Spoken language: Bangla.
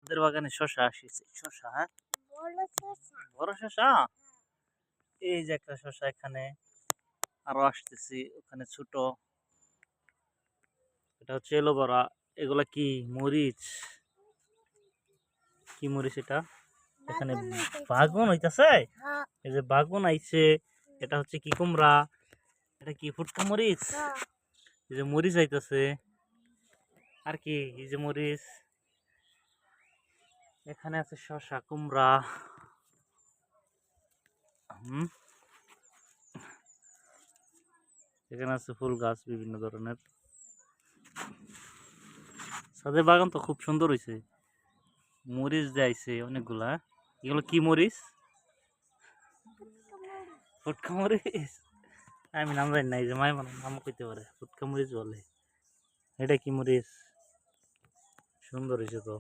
ওদের বাগানে শশা আসছে, শশা, হ্যাঁ বড় শশা। এই যে একটা শশা এখানে, আরো আসতেছি ওখানে ছোট। এটা হচ্ছে এলোভেরা। এগুলা কি মরিচ? কি মরিচ এটা? এখানে বাগুন হইতাছে। এই যে বাগুন আইছে। এটা হচ্ছে কি কুমড়া। এটা কি ফুটকা মরিচ? এই যে মরিচ আইতাছে। আর কি এই যে মরিচ। এখানে আছে শশা, কুমড়া। হুম, এখানে আছে ফুল গাছ বিভিন্ন ধরনের। ছাদের বাগান তো খুব সুন্দর হয়েছে। মরিচ দেয়াইছে অনেকগুলা। এগুলো কি মরিচ? ফুটকা মরিচ। আমি নাম জানি না, এই যে মাই নাম কইতে পারে, ফুটকা মরিচ বলে। এটা কি মরিচ? সুন্দর হয়েছে তো।